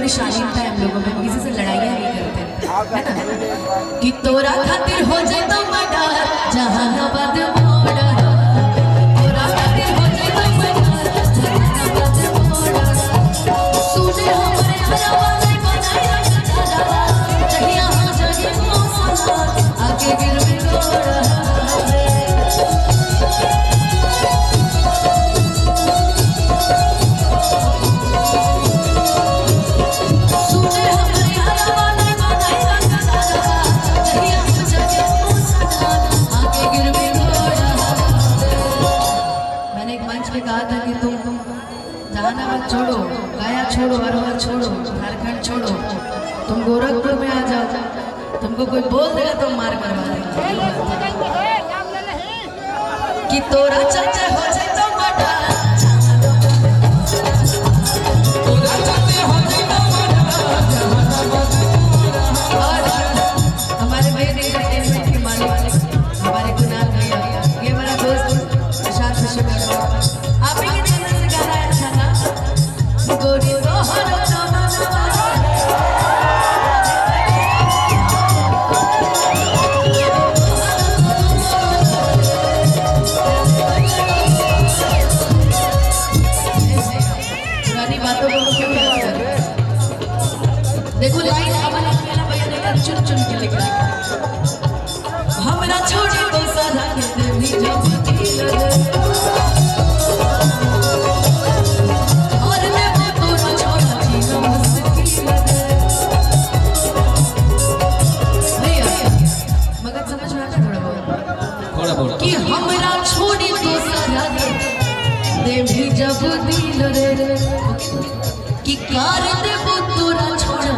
थोड़ी शालीनता है हम लोगों में, किसी से लड़ाइयाँ नहीं करते, है ना? कि तोरा खातिर हो जाए तो मर्डर जहानाबाद मोड़ा, तोरा खातिर हो जाए तो मर्डर जहानाबाद मोड़ा। सुने हमरे आवाज़ बनाई रख दादा, जहिया हो जाए मौसम आगे गिर में गोड़ा। कहा था कि तुम जहानाबाद छोड़ो, गया छोड़ो, अरवल छोड़ो, झारखंड छोड़ो, तुम गोरखपुर में आ जाओ, तुमको कोई बोल देगा तो मार करवा देगा कि तोरा चाचा हो जाए तो मर्डर, तोरा चाचा हो जाए तो मर्डर। और हमारे भाई एंटरटेनमेंट के मालिक हमारे कुणाल भैया, ये हमारा दोस्त प्रशांत विश्वकर्मा, आप ही के चैनल से गाना है अच्छा ना, गोरी तोहर पुरानी बातों को क्यों याद कर रहे हैं? देखो लाइन हमारा भैया देखा चुन चुन के लिख रहा है, हमरा छोड़ी तो सारा के भी जब कि हमरा छोड़ी तो सारा दे भी जब दिल रे, कि कार देबो तोरा छोड़ा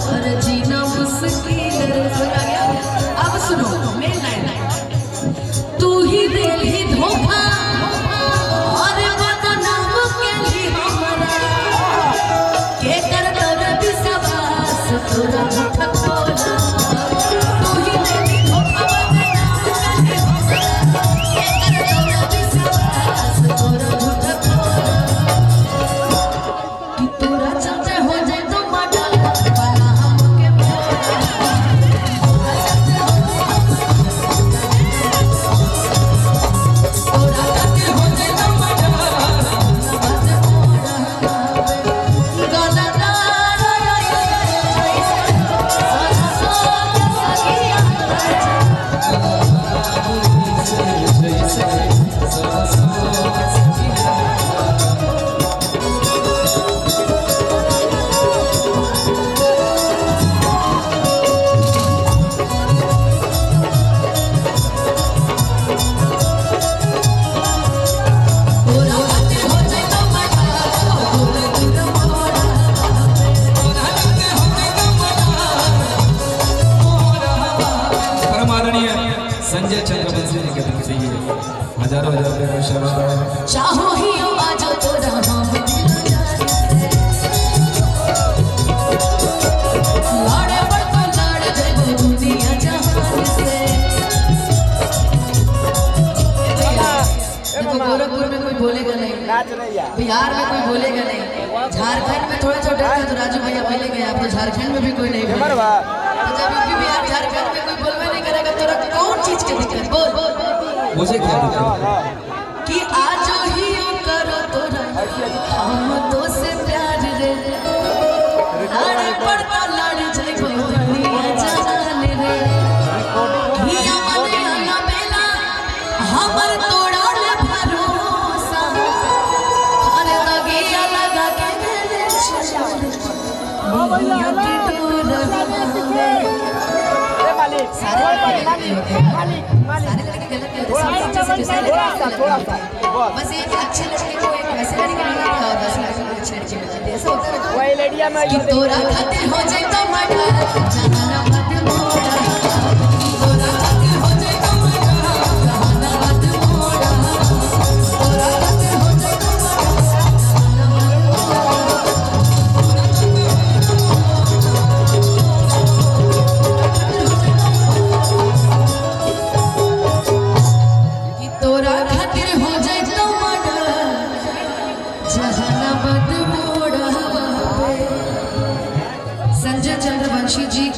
और जीना मुश्किल रे। अब सुनो मेन लाइन, तू ही दिल ही धोखा और बदनाम के लिए हमरा के कर तोर विश्वास तोरा झूठा बोला, तू ही दिल ही धोखा बदनाम के लिए हमरा के कर तोर विश्वास तोरा झूठा बोला, कि तोरा चाचा हो जाए तो मर्डर वाला हमके बोला, तोरा चाचा हो जाए तोरा खातिर हो जाए तो मर्डर बात मोड़ा गाना ना संजय चंद्रवंशी जी के तरफ से ये हजारों हजार रुपये का आशीर्वाद है। चाहो ही आज तोरा हम लड़े पर तो लड़ गए दुनिया जहान से। देखो गोरखपुर में कोई बोलेगा नहीं, बिहार में कोई बोलेगा नहीं, झारखंड में थोड़ा छोटा था तो राजू भैया पहले गए, आप तो झारखंड में भी कोई नहीं बोलेगा, तो जब यूपी बिहार झारखंड में कोई बोलवे नहीं करेगा तो कौन चीज की दिक्कत बोल? मुझे क्या दिक्कत कि आज ही करो तोरा हम तो से प्यार रे, लड़े पड़ता लड़ जाए दुनिया जान रे, हिया मने आना बेला हमर तोड़ा ले भरोसा, अरे लगे लगा के मेरे निया के डोरा सारे लड़के गलत होते हैं, बस एक अच्छे लड़के को एक वैसे लड़के मिलता है और 10 लड़के को अच्छे लड़के मिलते हैं, ऐसा होता है ना। कि तोरा खातिर हो जाए तो मर्डर